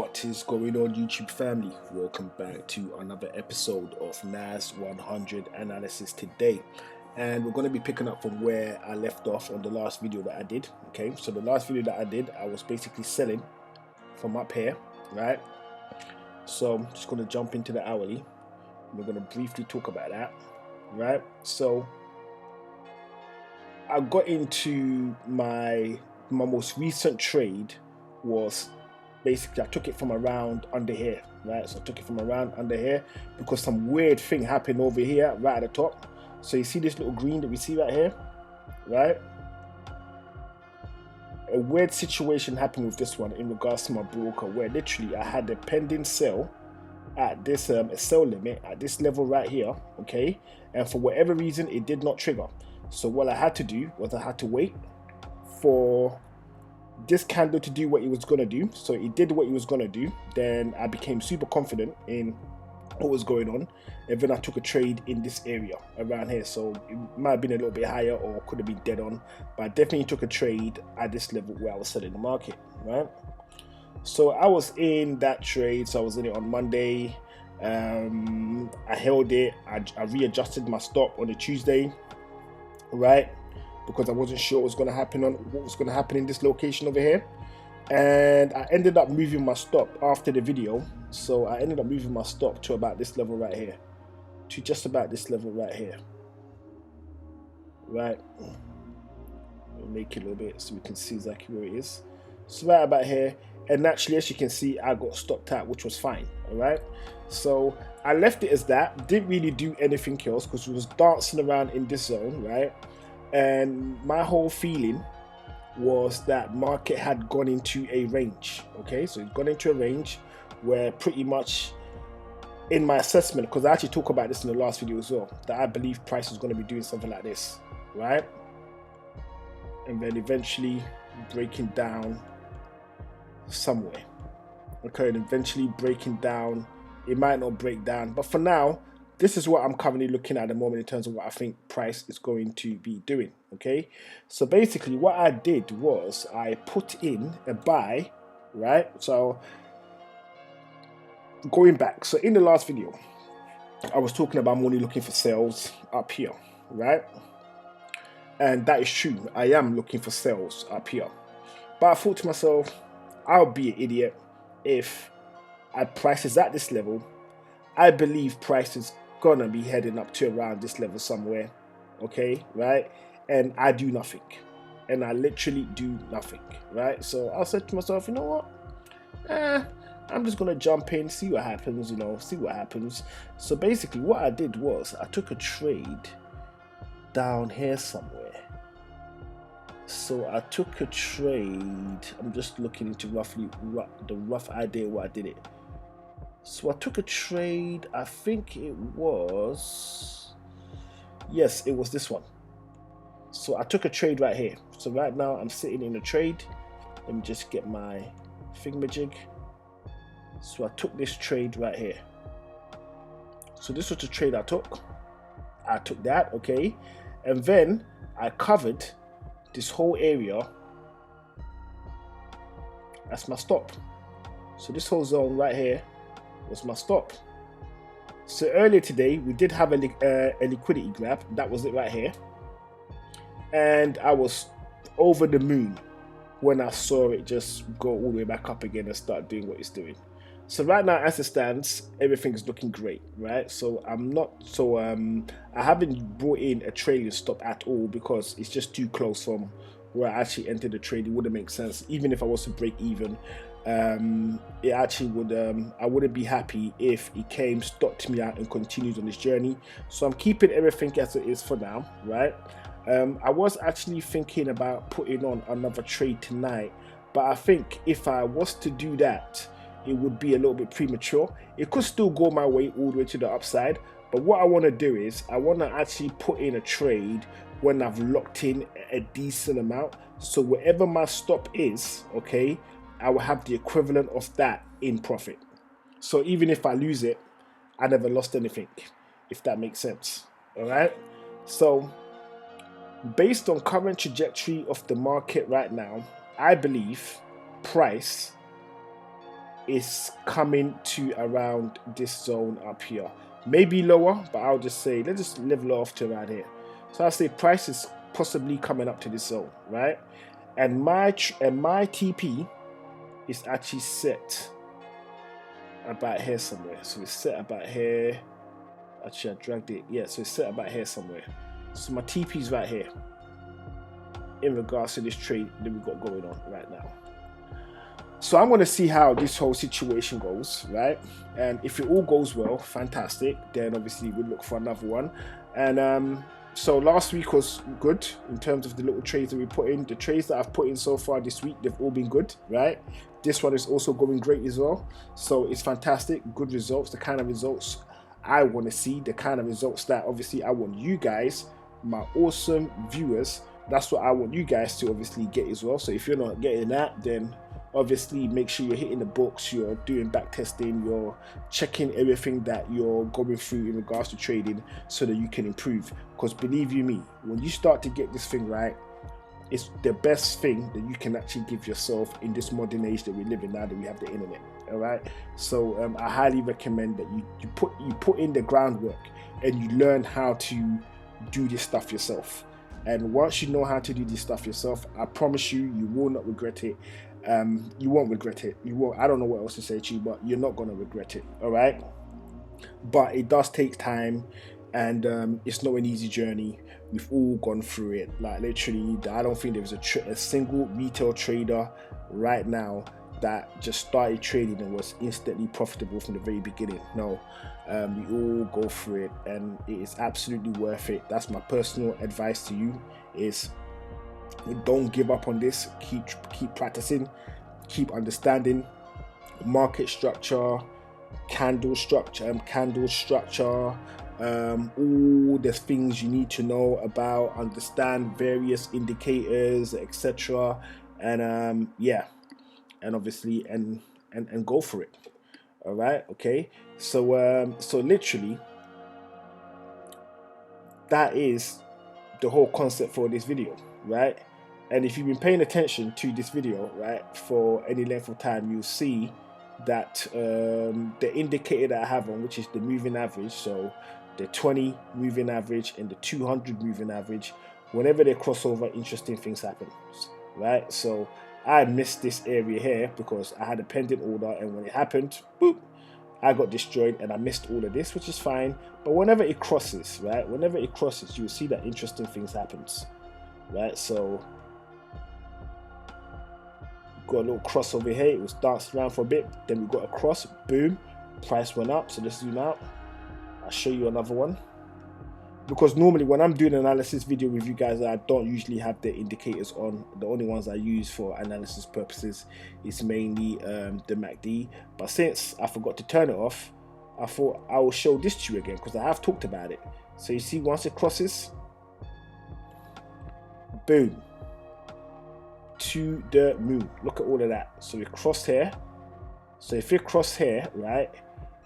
What is going on, YouTube family? Welcome back to another episode of NAS100 analysis today, and we're going to be picking up from where I left off on the last video that I did. Okay, so the last video that I did, I was basically selling from up here, right? So I'm just going to jump into the hourly. We're going to briefly talk about that, right? So I got into my most recent trade was basically I took it from around under here, right? So I took it from around under here because some weird thing happened over here right at the top. So you see this little green that we see right here, right? A weird situation happened with this one in regards to my broker, where literally I had a pending sell at this sell limit at this level right here, okay? And for whatever reason, it did not trigger. So what I had to do was I had to wait for this candle to do what it was going to do. So it did what it was going to do. Then I became super confident in what was going on, and then I took a trade in this area around here. So it might have been a little bit higher or could have been dead on, but I definitely took a trade at this level where I was selling the market, right? So I was in that trade. So I was in it on Monday. I held it. I readjusted my stop on a Tuesday, right? Because I wasn't sure what was going to happen in this location over here, and I ended up moving my stop after the video. So I ended up moving my stop to about this level right here, to just about this level right here, right? I'll make it a little bit so we can see exactly where it is. So right about here, and naturally, as you can see, I got stopped out, which was fine. All right, so I left it as that. Didn't really do anything else because we was dancing around in this zone, right? And my whole feeling was that market had gone into a range. Okay, so it's gone into a range where pretty much, in my assessment, because I actually talked about this in the last video as well, that I believe price is going to be doing something like this, right? And then eventually breaking down somewhere. Okay, and eventually breaking down. It might not break down, but for now, this is what I'm currently looking at the moment in terms of what I think price is going to be doing. Okay, so basically what I did was I put in a buy, right? So going back, so in the last video I was talking about I'm only looking for sales up here, right? And that is true, I am looking for sales up here, but I thought to myself, I'll be an idiot if I prices at this level. I believe price is gonna be heading up to around this level somewhere, okay, right? And I do nothing, and I literally do nothing, right? So I said to myself, you know what, I'm just gonna jump in, see what happens, see what happens. So basically what I did was I took a trade down here somewhere. So I took a trade, I'm just looking into the rough idea what I did it. So I took a trade, I think it was, yes, it was this one. So I took a trade right here. So right now I'm sitting in a trade. Let me just get my thingamajig. So I took this trade right here. So this was the trade I took. I took that, okay. And then I covered this whole area. That's my stop. So this whole zone right here was my stop. So earlier today we did have a liquidity grab. That was it right here, and I was over the moon when I saw it just go all the way back up again and start doing what it's doing. So right now, as it stands, everything is looking great, right? So I haven't brought in a trading stop at all because it's just too close from where I actually entered the trade. It wouldn't make sense even if I was to break even. It actually would, I wouldn't be happy if it came, stopped me out and continued on this journey. So I'm keeping everything as it is for now, right? I was actually thinking about putting on another trade tonight, but I think if I was to do that, it would be a little bit premature. It could still go my way all the way to the upside, but what I want to do is I want to actually put in a trade when I've locked in a decent amount. So wherever my stop is, okay, I will have the equivalent of that in profit. So even if I lose it, I never lost anything, if that makes sense. All right. So based on current trajectory of the market right now, I believe price is coming to around this zone up here, maybe lower, but I'll just say let's just level off to around here. So I'll say price is possibly coming up to this zone, right? And my TP is actually set about here somewhere. So it's set about here. Actually, I dragged it. Yeah, so it's set about here somewhere. So my TP is right here in regards to this trade that we've got going on right now. So I'm going to see how this whole situation goes, right? And if it all goes well, fantastic. Then obviously we'll look for another one. And so last week was good in terms of the little trades that we put in. The trades that I've put in so far this week, they've all been good, right? This one is also going great as well. So it's fantastic, good results, the kind of results I want to see, the kind of results that obviously I want you guys, my awesome viewers, that's what I want you guys to obviously get as well. So if you're not getting that, then obviously make sure you're hitting the books, you're doing back testing, you're checking everything that you're going through in regards to trading so that you can improve. Because believe you me, when you start to get this thing right, it's the best thing that you can actually give yourself in this modern age that we live in now that we have the internet. All right, so I highly recommend that you put in the groundwork and you learn how to do this stuff yourself. And once you know how to do this stuff yourself, I promise you, you will not regret it. You won't regret it. You won't. I don't know what else to say to you, but you're not gonna regret it. All right. But it does take time, and it's not an easy journey. We've all gone through it. Like literally, I don't think there's a single retail trader right now that just started trading and was instantly profitable from the very beginning. No, we all go through it, and it is absolutely worth it. That's my personal advice to you: is don't give up on this. Keep practicing, keep understanding market structure, candle structure, all the things you need to know about, understand various indicators, etc. And yeah, and obviously and go for it. All right, okay. So so literally that is the whole concept for this video, right? And if you've been paying attention to this video, right, for any length of time, you'll see that the indicator that I have on, which is the moving average, so the 20 moving average and the 200 moving average, whenever they cross over, interesting things happen, right? So I missed this area here because I had a pending order, and when it happened, boop, I got destroyed and I missed all of this, which is fine. But whenever it crosses, right, whenever it crosses, you'll see that interesting things happens, right? So got a little cross over here, it was danced around for a bit, then we got a cross, boom, price went up. So let's zoom out, I'll show you another one, because normally when I'm doing an analysis video with you guys, I don't usually have the indicators on. The only ones I use for analysis purposes is mainly the MACD, but since I forgot to turn it off, I thought I will show this to you again because I have talked about it. So you see, once it crosses, boom, to the moon. Look at all of that. So it crossed here. So if it crossed here, right,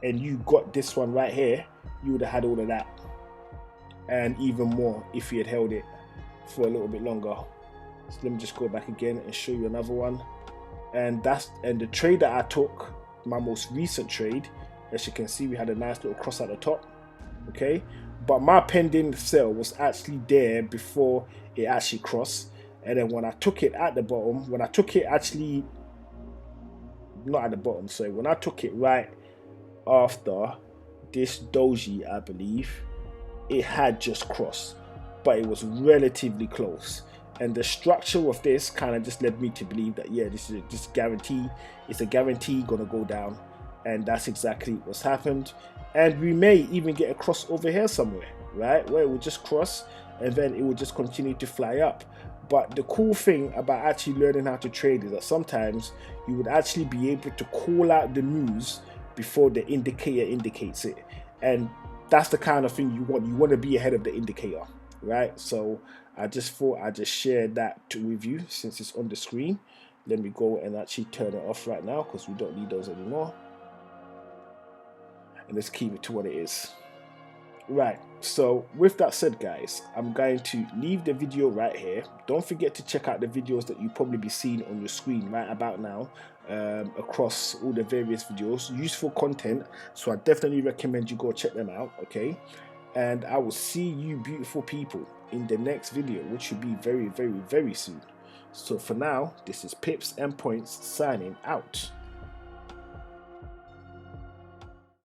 and you got this one right here, you would have had all of that and even more if you had held it for a little bit longer. So let me just go back again and show you another one. And the trade that I took, my most recent trade, as you can see, we had a nice little cross at the top, okay, but my pending sell was actually there before it actually crossed. And then when I took it at the bottom, when I took it actually, not at the bottom, sorry, when I took it right after this doji, I believe, it had just crossed, but it was relatively close. And the structure of this kind of just led me to believe that, yeah, this is just guarantee, it's a guarantee gonna go down. And that's exactly what's happened. And we may even get a cross over here somewhere, right, where it will just cross and then it will just continue to fly up. But the cool thing about actually learning how to trade is that sometimes you would actually be able to call out the moves before the indicator indicates it. And that's the kind of thing you want. You want to be ahead of the indicator, right? So I just thought I'd just share that with you since it's on the screen. Let me go and actually turn it off right now because we don't need those anymore. And let's keep it to what it is. Right, so with that said, guys, I'm going to leave the video right here. Don't forget to check out the videos that you probably be seeing on your screen right about now, across all the various videos. Useful content, so I definitely recommend you go check them out, okay? And I will see you beautiful people in the next video, which should be very, very, very soon. So for now, this is Pips and Points signing out.